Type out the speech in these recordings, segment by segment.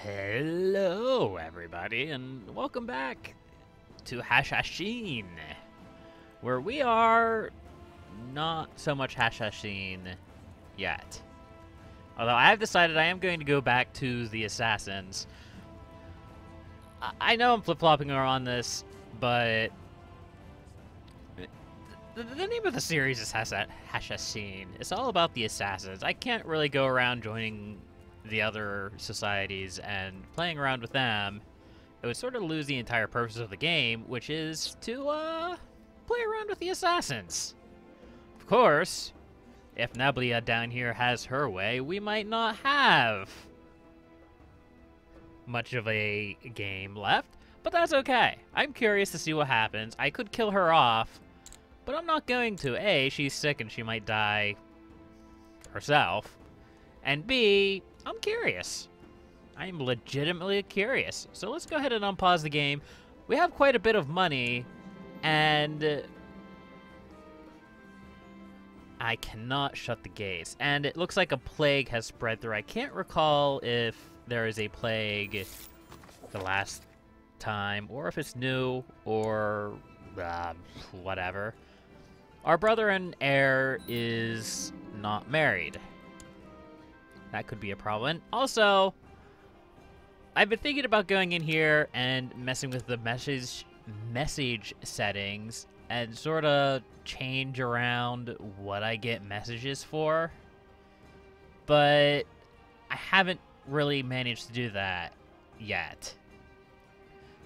Hello, everybody, and welcome back to Hashashin, where we are not so much Hashashin yet. Although I have decided I am going to go back to the Assassins. I know I'm flip-flopping on this, but the name of the series is Hashashin. It's all about the Assassins. I can't really go around joining the other societies and playing around with them. It would sort of lose the entire purpose of the game, which is to play around with the Assassins. Of course, if Neblia down here has her way, we might not have much of a game left, but that's okay. I'm curious to see what happens. I could kill her off, but I'm not going to. A, she's sick and she might die herself. And B, I'm curious. I'm legitimately curious. So let's go ahead and unpause the game. We have quite a bit of money, and I cannot shut the gates. And it looks like a plague has spread through. I can't recall if there is a plague the last time, or if it's new, or whatever. Our brother and heir is not married. That could be a problem. Also, I've been thinking about going in here and messing with the message settings and sort of change around what I get messages for. But I haven't really managed to do that yet.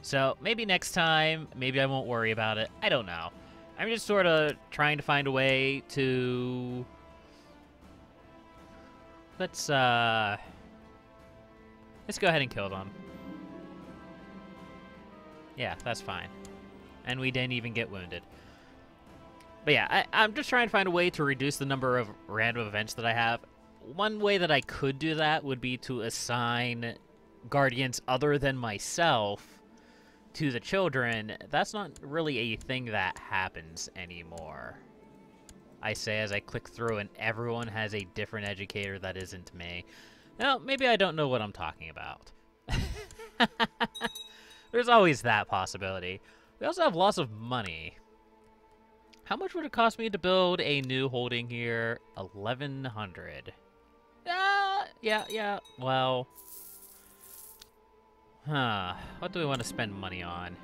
So maybe next time, maybe I won't worry about it. I don't know. I'm just sort of trying to find a way to... Let's go ahead and kill them. Yeah, that's fine. And we didn't even get wounded. But yeah, I'm just trying to find a way to reduce the number of random events that I have. One way that I could do that would be to assign guardians other than myself to the children. That's not really a thing that happens anymore. I say as I click through and everyone has a different educator that isn't me. Now, maybe I don't know what I'm talking about. There's always that possibility. We also have lots of money. How much would it cost me to build a new holding here? 1,100. Yeah, well... What do we want to spend money on?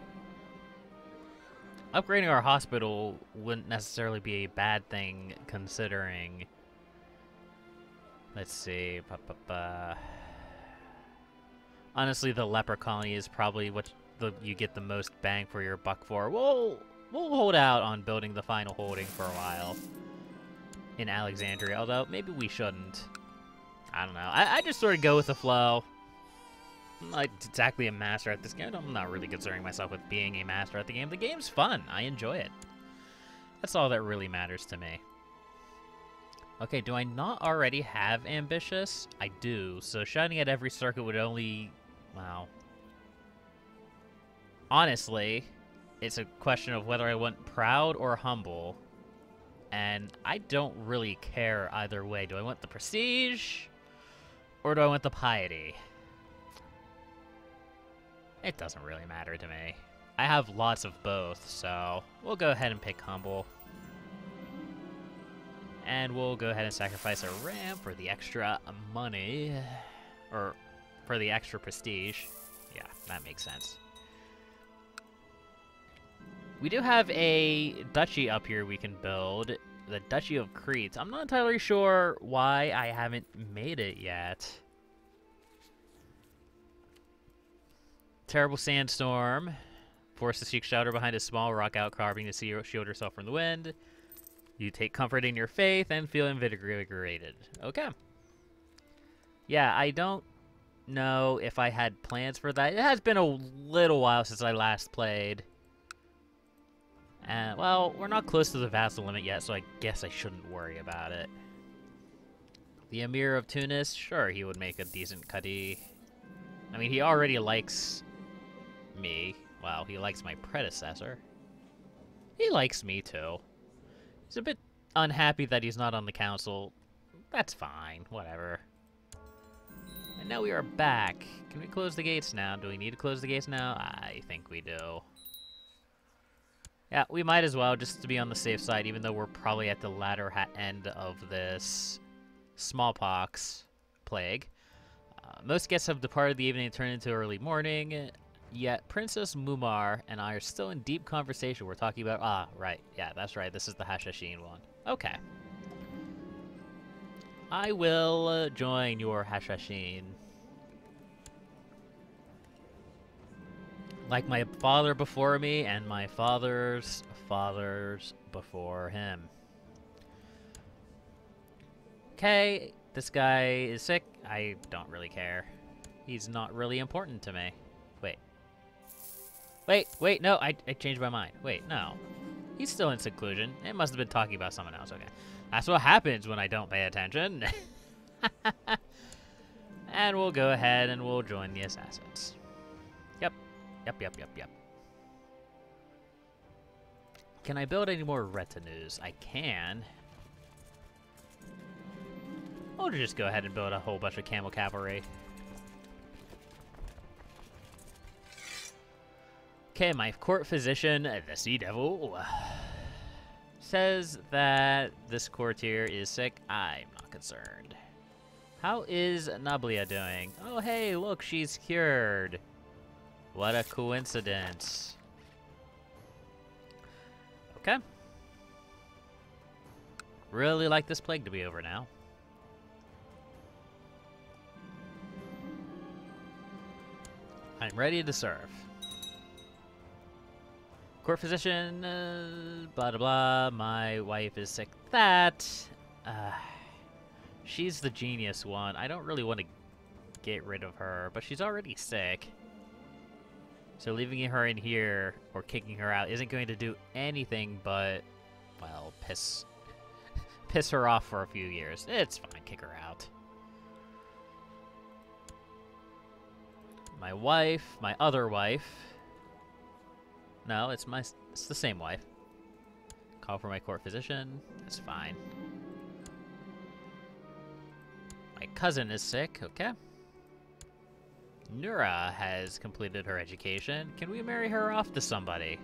Upgrading our hospital wouldn't necessarily be a bad thing, considering... Let's see... Honestly, the leper colony is probably what you get the most bang for your buck for. We'll hold out on building the final holding for a while in Alexandria, although maybe we shouldn't. I don't know. I just sort of go with the flow. I'm not exactly a master at this game. I'm not really considering myself with being a master at the game. The game's fun. I enjoy it. That's all that really matters to me. Okay, do I not already have ambitious? I do. So shouting at every circuit would only... Wow. Honestly, it's a question of whether I want proud or humble. And I don't really care either way. Do I want the prestige? Or do I want the piety? It doesn't really matter to me. I have lots of both, so we'll go ahead and pick humble. And we'll go ahead and sacrifice a ramp for the extra money. Or for the extra prestige. Yeah, that makes sense. We do have a duchy up here we can build. The Duchy of Crete. I'm not entirely sure why I haven't made it yet. Terrible sandstorm. Forced to seek shelter behind a small rock outcropping to shield yourself from the wind. You take comfort in your faith and feel invigorated. Okay. Yeah, I don't know if I had plans for that. It has been a little while since I last played. And, well, we're not close to the vassal limit yet, so I guess I shouldn't worry about it. The Emir of Tunis, sure, he would make a decent cutty. I mean, he already likes me. Well, he likes my predecessor. He likes me, too. He's a bit unhappy that he's not on the council. That's fine, whatever. And now we are back. Can we close the gates now? Do we need to close the gates now? I think we do. Yeah, we might as well, just to be on the safe side, even though we're probably at the latter end of this smallpox plague. Most guests have departed the evening and turned into early morning, yet Princess Mumar and I are still in deep conversation. We're talking about... right. Yeah, that's right. This is the Hashashin one. Okay. I will join your Hashashin. Like my father before me and my father's fathers before him. Okay, this guy is sick. I don't really care. He's not really important to me. Wait, no, I changed my mind. Wait, no. He's still in seclusion. It must have been talking about someone else. Okay. That's what happens when I don't pay attention. And we'll go ahead and we'll join the assassins. Yep. Can I build any more retinues? I can. I'll just go ahead and build a whole bunch of camel cavalry. Okay, my court physician, the Sea Devil, says that this courtier is sick. I'm not concerned. How is Nablia doing? Oh, hey, look, she's cured. What a coincidence. Okay. Really like this plague to be over now. I'm ready to serve. Court physician, blah, blah, blah. My wife is sick. She's the genius one. I don't really want to get rid of her, but she's already sick. So leaving her in here or kicking her out isn't going to do anything but, well, piss her off for a few years. It's fine, kick her out. My wife, my other wife. No, it's the same wife. Call for my court physician. That's fine. My cousin is sick. Okay. Nura has completed her education. Can we marry her off to somebody?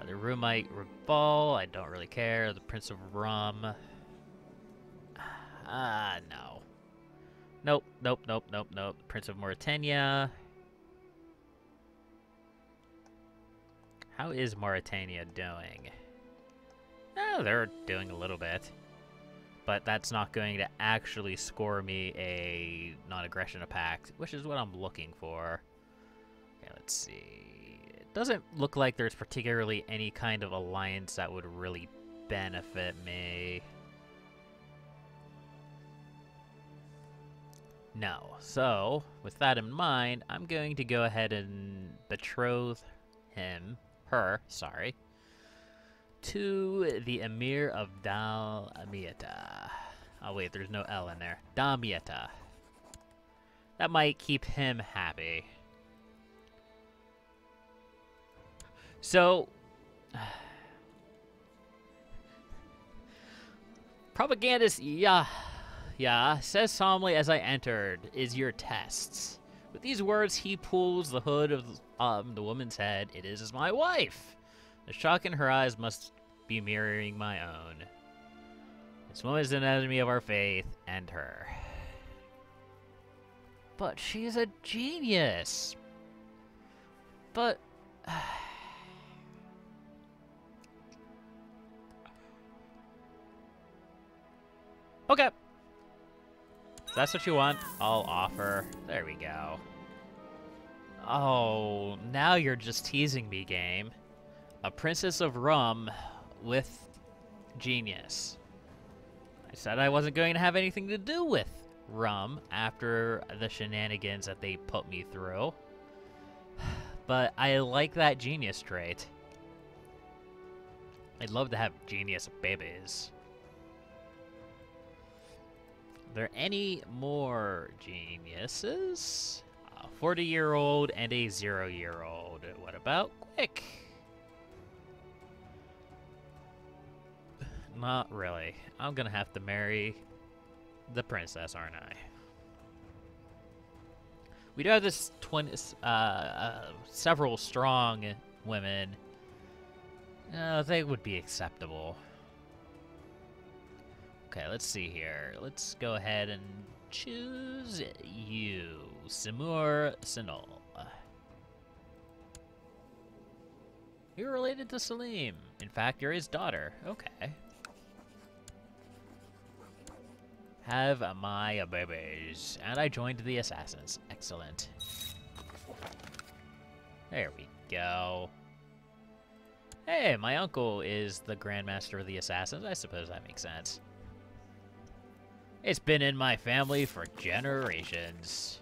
The Rumite Rebal. I don't really care. The Prince of Rum. No. Nope. Prince of Mauritania. How is Mauritania doing? Oh, they're doing a little bit. But that's not going to actually score me a non-aggression pact, which is what I'm looking for. Okay, let's see. It doesn't look like there's particularly any kind of alliance that would really benefit me. No. So, with that in mind, I'm going to go ahead and betroth her, to the Emir of Damietta. Oh wait, there's no L in there. Damietta. That might keep him happy. So, propagandist yeah, says solemnly as I entered, is your tests. With these words, he pulls the hood of the woman's head. It is my wife. The shock in her eyes must be mirroring my own. This woman is an enemy of our faith and her. But she's a genius. But... okay. If that's what you want, I'll offer. There we go. Oh, now you're just teasing me, game. A princess of rum with genius. I said I wasn't going to have anything to do with rum after the shenanigans that they put me through. But I like that genius trait. I'd love to have genius babies. Are there any more geniuses? A 40-year-old and a 0-year-old. What about quick? Not really. I'm gonna have to marry the princess, aren't I? We do have this several strong women. They would be acceptable. Okay, let's see here. Let's go ahead and choose you, Simur Sinol. You're related to Salim. In fact, you're his daughter. Okay. Have my babies. And I joined the assassins. Excellent. There we go. Hey, my uncle is the Grandmaster of the Assassins. I suppose that makes sense. It's been in my family for generations.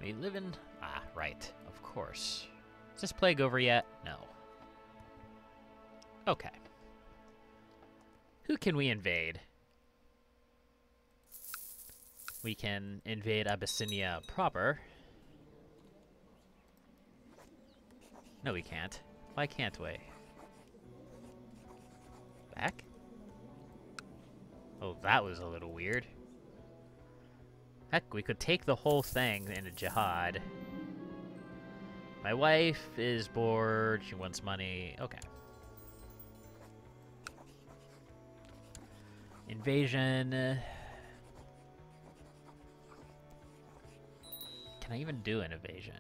We live in... Ah, right. Of course. Is this plague over yet? No. Okay. Who can we invade? We can invade Abyssinia proper. No, we can't. Why can't we? Back? Oh, that was a little weird. Heck, we could take the whole thing in a jihad. My wife is bored. She wants money. Okay. Invasion. Can I even do an invasion?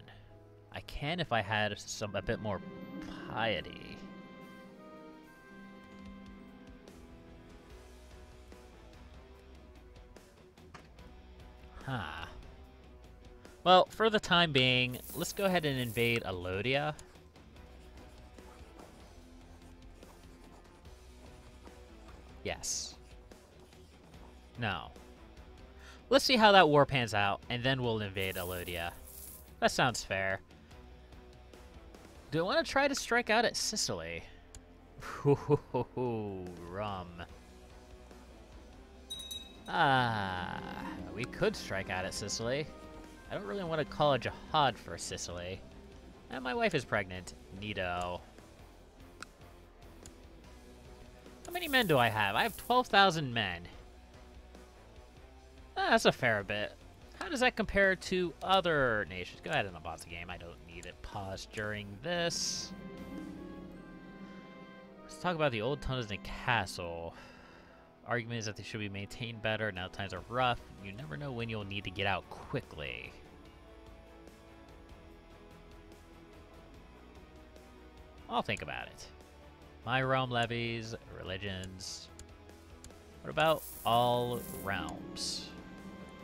I can if I had a bit more piety. Huh. Well, for the time being, let's go ahead and invade Alodia. Yes. No. Let's see how that war pans out, and then we'll invade Alodia. That sounds fair. Do I want to try to strike out at Sicily? Ooh, rum. We could strike out at Sicily. I don't really want to call a jihad for Sicily. And my wife is pregnant. Neato. How many men do I have? I have 12,000 men. That's a fair bit. How does that compare to other nations? Go ahead and pause the game. I don't need it paused during this. Let's talk about the old Tunnisden Castle. Argument is that they should be maintained better. Now times are rough. You never know when you'll need to get out quickly. I'll think about it. My realm levies, religions. What about all realms?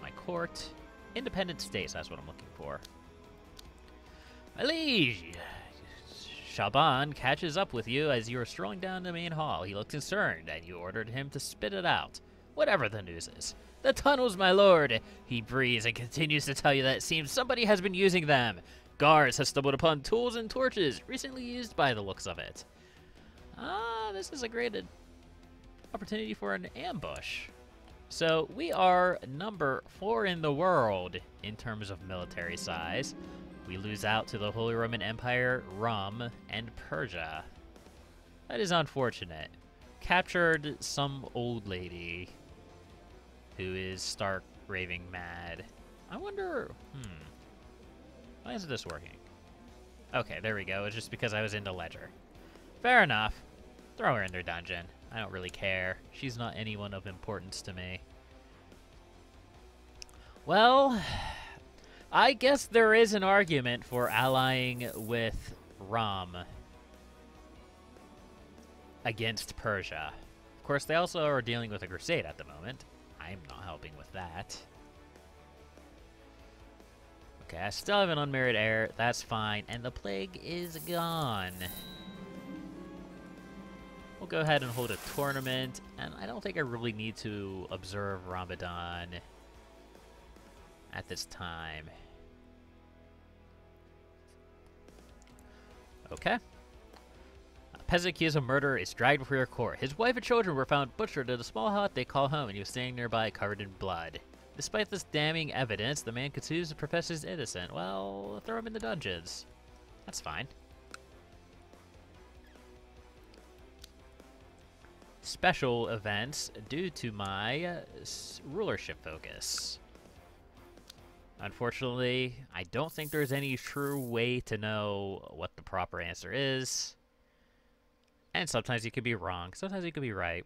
My court, independent states, that's what I'm looking for. My liege, Shaban catches up with you as you are strolling down the main hall. He looks concerned, and you ordered him to spit it out, whatever the news is. The tunnels, my lord, he breathes and continues to tell you that it seems somebody has been using them. Guards have stumbled upon tools and torches, recently used by the looks of it. This is a great opportunity for an ambush. So we are number 4 in the world in terms of military size. We lose out to the Holy Roman Empire, Rum, and Persia. That is unfortunate. Captured some old lady who is stark raving mad. I wonder, why isn't this working? Okay, there we go. It's just because I was into Ledger. Fair enough. Throw her in their dungeon. I don't really care. She's not anyone of importance to me. Well, I guess there is an argument for allying with Rum against Persia. Of course, they also are dealing with a crusade at the moment. I'm not helping with that. Okay, I still have an unmarried heir. That's fine. And the plague is gone. We'll go ahead and hold a tournament. And I don't think I really need to observe Ramadan at this time. Okay. A peasant accused of murder is dragged before your court. His wife and children were found butchered at a small hut they call home, and he was standing nearby covered in blood. Despite this damning evidence, the man continues to profess he's innocent. Well, throw him in the dungeons. That's fine. Special events due to my rulership focus. Unfortunately, I don't think there's any true way to know what the proper answer is. And sometimes you could be wrong, sometimes you could be right.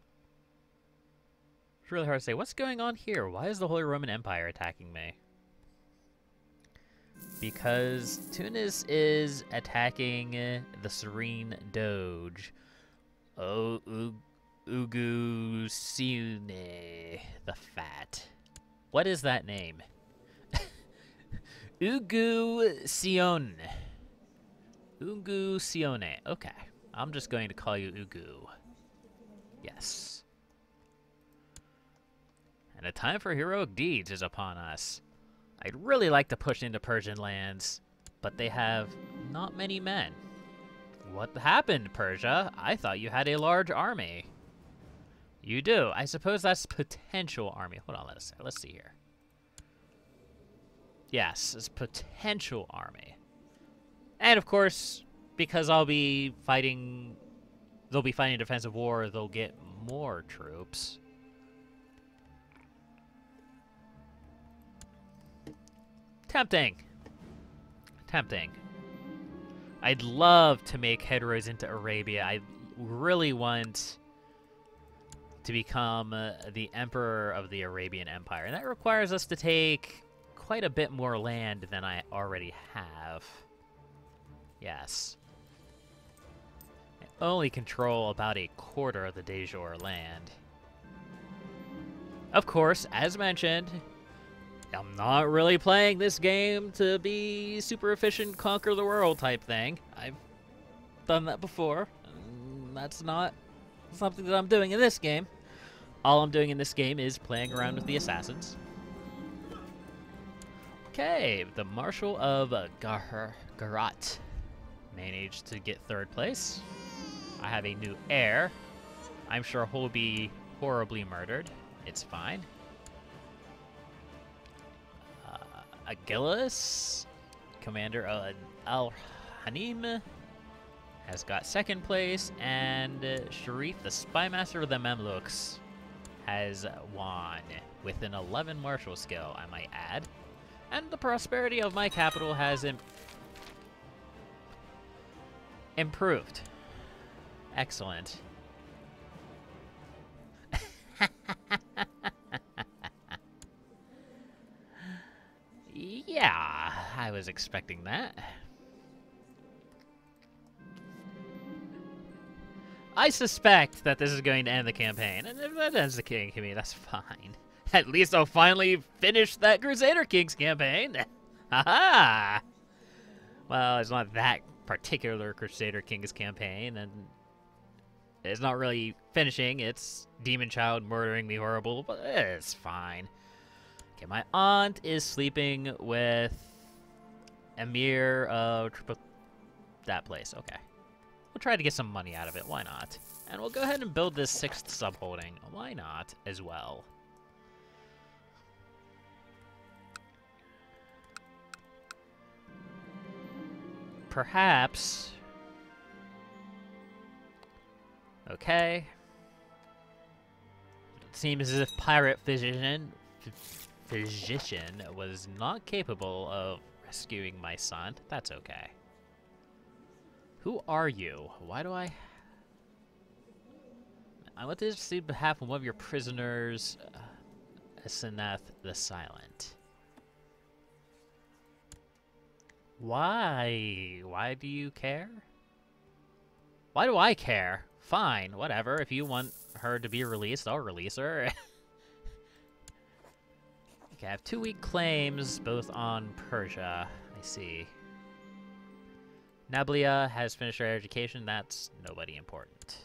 It's really hard to say. What's going on here? Why is the Holy Roman Empire attacking me? Because Tunis is attacking the Serene Doge. Oh, Ugu Sione the Fat. What is that name? Ugu Sione. Ugu Sione. Okay. I'm just going to call you Ugu. Yes. And a time for heroic deeds is upon us. I'd really like to push into Persian lands, but they have not many men. What happened, Persia? I thought you had a large army. You do. I suppose that's potential army. Hold on, let's see here. Yes, it's potential army. And of course, because they'll be fighting defensive war, they'll get more troops. Tempting. I'd love to make headroads into Arabia. I really want to become the emperor of the Arabian Empire. And that requires us to take quite a bit more land than I already have. Yes. I only control about a quarter of the de jure land. Of course, as mentioned, I'm not really playing this game to be super efficient, conquer the world type thing. I've done that before. That's not something that I'm doing in this game. All I'm doing in this game is playing around with the assassins. Okay, the Marshal of Garat managed to get 3rd place. I have a new heir. I'm sure he'll be horribly murdered. It's fine. Agilus, commander of Al-Hanim, has got 2nd place, and Sharif, the spymaster of the Mamluks, has won with an 11 martial skill, I might add. And the prosperity of my capital has improved. Excellent. Yeah, I was expecting that. I suspect that this is going to end the campaign, and if that ends the campaign, that's fine. At least I'll finally finish that Crusader Kings campaign. Haha! Well, it's not that particular Crusader Kings campaign, and it's not really finishing. It's Demon Child murdering me horrible, but it's fine. Okay, my aunt is sleeping with Emir of that place. Okay. We'll try to get some money out of it. Why not? And we'll go ahead and build this 6th subholding. Why not as well? Perhaps. Okay. It seems as if Pirate Physician was not capable of rescuing my son. That's okay. Who are you? Why do I want to see behalf of one of your prisoners, Asenath the Silent. Why? Why do you care? Why do I care? Fine, whatever. If you want her to be released, I'll release her. Okay, I have 2 weak claims, both on Persia. I see. Nablia has finished her education. That's nobody important.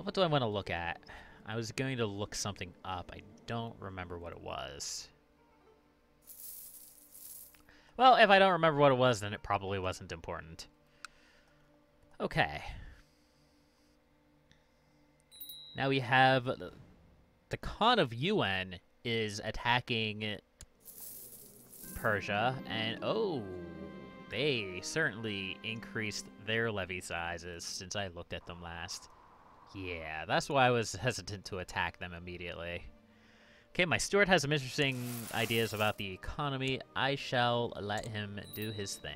What do I want to look at? I was going to look something up. I don't remember what it was. Well, if I don't remember what it was, then it probably wasn't important. Okay. Now we have the Khan of Yuan is attacking Persia, and oh, they certainly increased their levy sizes since I looked at them last. Yeah, that's why I was hesitant to attack them immediately. Okay, my steward has some interesting ideas about the economy. I shall let him do his thing.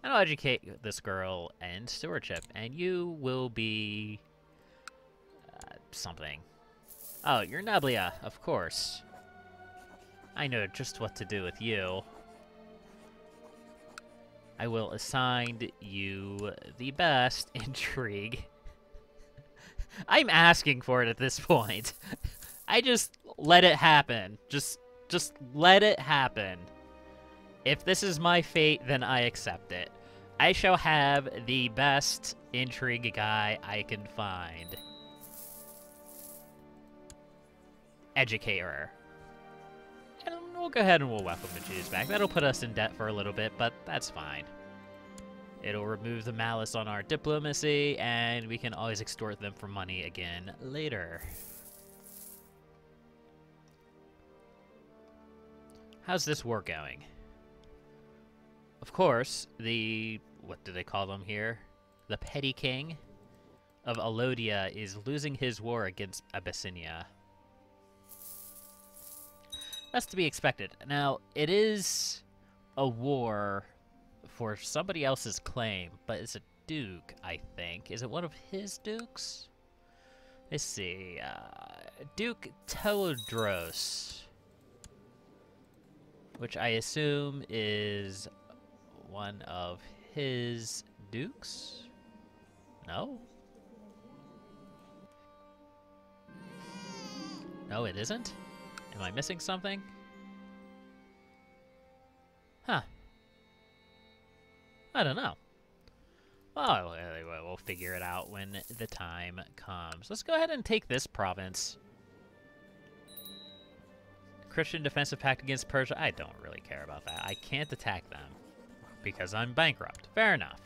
And I'll educate this girl in stewardship, and you will be... something. Oh, you're Nablia, of course. I know just what to do with you. I will assign you the best intrigue. I'm asking for it at this point. I just let it happen. Just let it happen. If this is my fate, then I accept it. I shall have the best intrigue guy I can find. Educator. And we'll go ahead and we'll welcome the Jews back. That'll put us in debt for a little bit, but that's fine. It'll remove the malice on our diplomacy, and we can always extort them for money again later. How's this war going? Of course, what do they call them here? The Petty King of Alodia is losing his war against Abyssinia. That's to be expected. Now, it is a war for somebody else's claim, but it's a duke, I think. Is it one of his dukes? Let's see. Duke Teodros, which I assume is one of his dukes? No? No, it isn't? Am I missing something? Huh. I don't know. Well, anyway, we'll figure it out when the time comes. Let's go ahead and take this province. Christian defensive pact against Persia. I don't really care about that. I can't attack them because I'm bankrupt. Fair enough.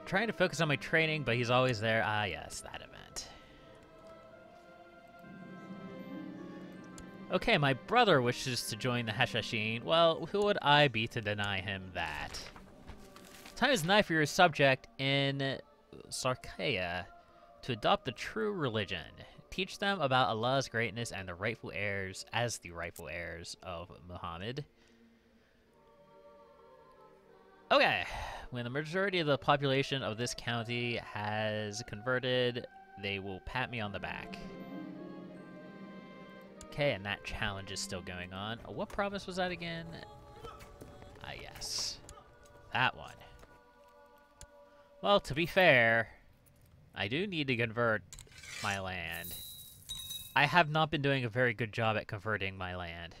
Trying to focus on my training, but he's always there. Ah, yes, that event. Okay, my brother wishes to join the Hashashin. Well, who would I be to deny him that? Time is nigh for your subject in Sarkaya to adopt the true religion. Teach them about Allah's greatness and the rightful heirs as the rightful heirs of Muhammad. Okay, when the majority of the population of this county has converted, they will pat me on the back. Okay, and that challenge is still going on. What province was that again? Ah, yes. That one. Well, to be fair, I do need to convert my land. I have not been doing a very good job at converting my land.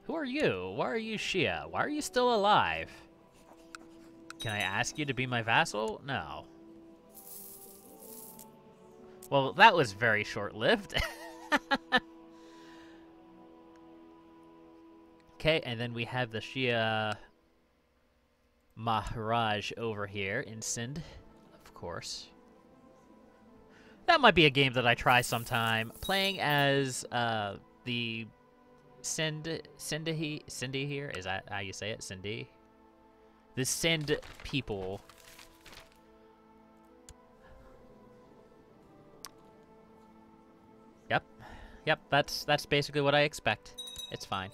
Who are you? Why are you Shia? Why are you still alive? Can I ask you to be my vassal? No. Well, that was very short-lived. Okay, and then we have the Shia Maharaj over here in Sindh, of course. That might be a game that I try sometime. Playing as the Sindhi here? Is that how you say it? Sindhi? The Sindh people. Yep, that's basically what I expect. It's fine.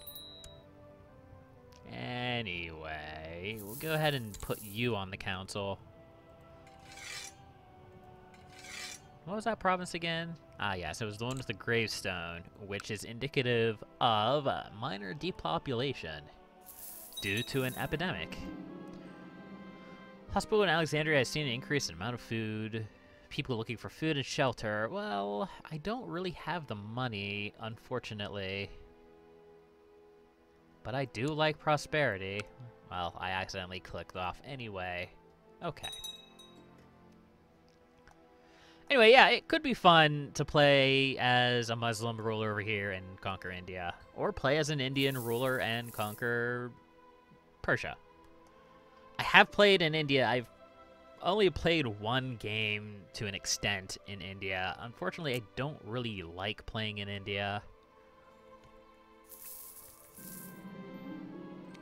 Anyway, we'll go ahead and put you on the council. What was that province again? Ah, yes, it was the one with the gravestone, which is indicative of minor depopulation due to an epidemic. Hospital in Alexandria has seen an increase in amount of food. People looking for food and shelter. Well, I don't really have the money, unfortunately. But I do like prosperity. Well, I accidentally clicked off anyway. Okay. Anyway, yeah, it could be fun to play as a Muslim ruler over here and conquer India. Or play as an Indian ruler and conquer Persia. I have played in India. I've only played one game to an extent in India. Unfortunately, I don't really like playing in India.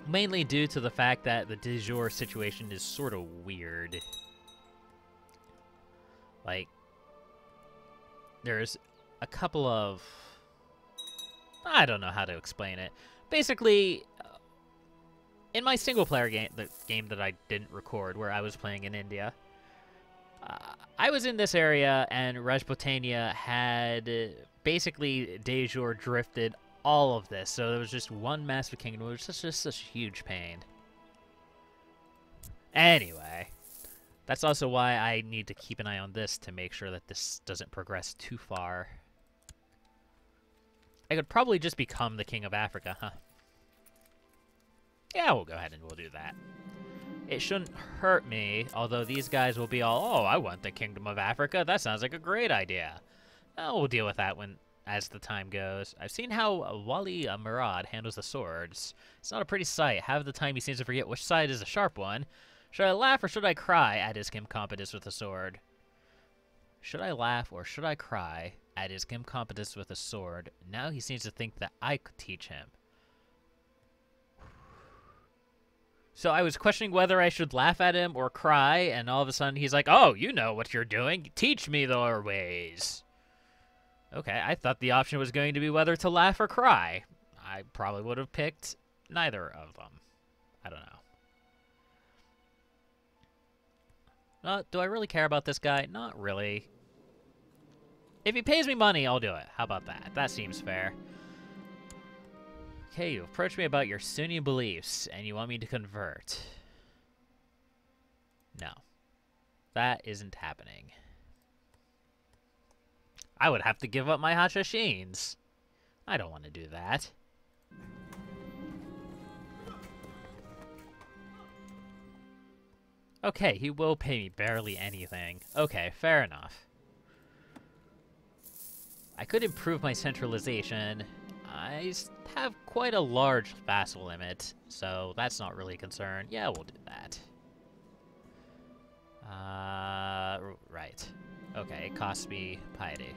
Mainly due to the fact that the de jure situation is sort of weird. Like, there's a couple of... I don't know how to explain it. Basically, in my single-player game, the game that I didn't record, where I was playing in India, I was in this area, and Rajputania had basically de jure drifted all of this. So there was just one massive kingdom. It was just such a huge pain. Anyway, that's also why I need to keep an eye on this to make sure that this doesn't progress too far. I could probably just become the King of Africa, huh? Yeah, we'll go ahead and we'll do that. It shouldn't hurt me, although these guys will be all, oh, I want the Kingdom of Africa. That sounds like a great idea. Oh, we'll deal with that as the time goes. I've seen how Wali Murad handles the swords. It's not a pretty sight. Half the time he seems to forget which side is the sharp one. Should I laugh or should I cry at his incompetence with the sword? Should I laugh or should I cry at his incompetence with a sword? Now he seems to think that I could teach him. So I was questioning whether I should laugh at him or cry, and all of a sudden he's like, oh, you know what you're doing. Teach me your ways. Okay, I thought the option was going to be whether to laugh or cry. I probably would have picked neither of them. I don't know. Do I really care about this guy? Not really. If he pays me money, I'll do it. How about that? That seems fair. Okay, you approached me about your Sunni beliefs, and you want me to convert. No. That isn't happening. I would have to give up my Hashashins. I don't want to do that. Okay, he will pay me barely anything. Okay, fair enough. I could improve my centralization. I have quite a large vassal limit, so that's not really a concern. Yeah, we'll do that. Right. Okay, it costs me piety.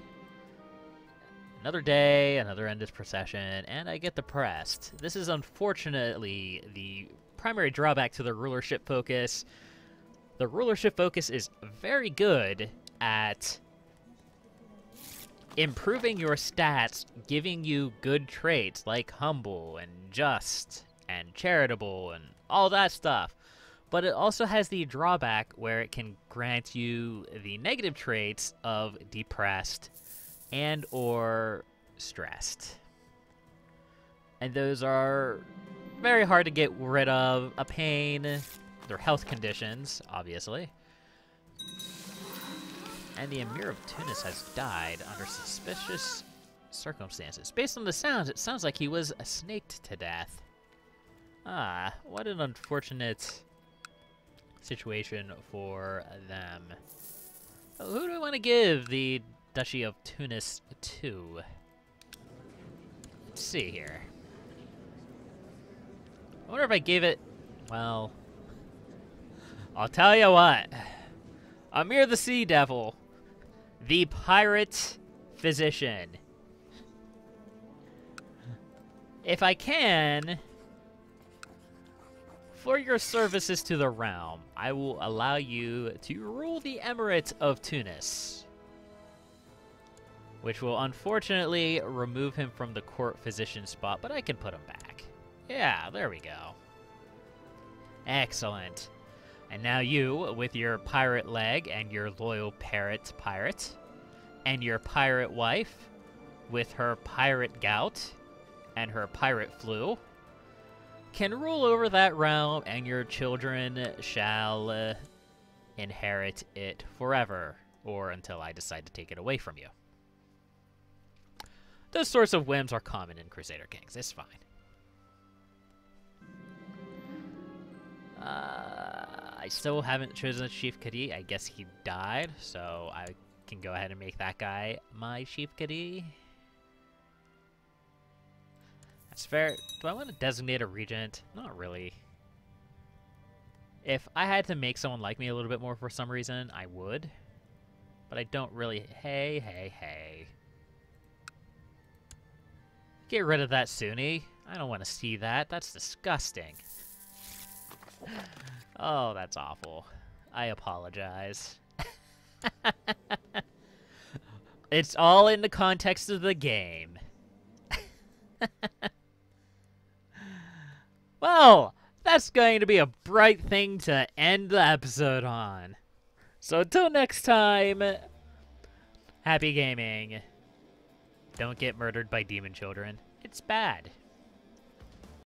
Another day, another endless procession, and I get depressed. This is unfortunately the primary drawback to the rulership focus. The rulership focus is very good at improving your stats, giving you good traits like humble and just and charitable and all that stuff. But it also has the drawback where it can grant you the negative traits of depressed and or stressed. And those are very hard to get rid of. A pain, their health conditions, obviously. And the Emir of Tunis has died under suspicious circumstances. Based on the sounds, it sounds like he was snaked to death. Ah, what an unfortunate situation for them. Who do I want to give the Duchy of Tunis to? Let's see here. I wonder if I gave it... Well, I'll tell you what. Amir the Sea Devil, the pirate physician. If I can, for your services to the realm, I will allow you to rule the Emirate of Tunis, which will unfortunately remove him from the court physician spot, but I can put him back. Yeah, there we go. Excellent. And now you, with your pirate leg and your loyal parrot pirate, and your pirate wife, with her pirate gout and her pirate flu, can rule over that realm, and your children shall inherit it forever, or until I decide to take it away from you. Those sorts of whims are common in Crusader Kings. It's fine. I still haven't chosen a Chief Kadi. I guess he died, so I can go ahead and make that guy my Chief Kadi. That's fair. Do I want to designate a regent? Not really. If I had to make someone like me a little bit more for some reason, I would. But I don't really... Hey. Get rid of that Sunni. I don't want to see that. That's disgusting. Oh, that's awful. I apologize. It's all in the context of the game. Well, that's going to be a bright thing to end the episode on. So until next time, happy gaming. Don't get murdered by demon children. It's bad.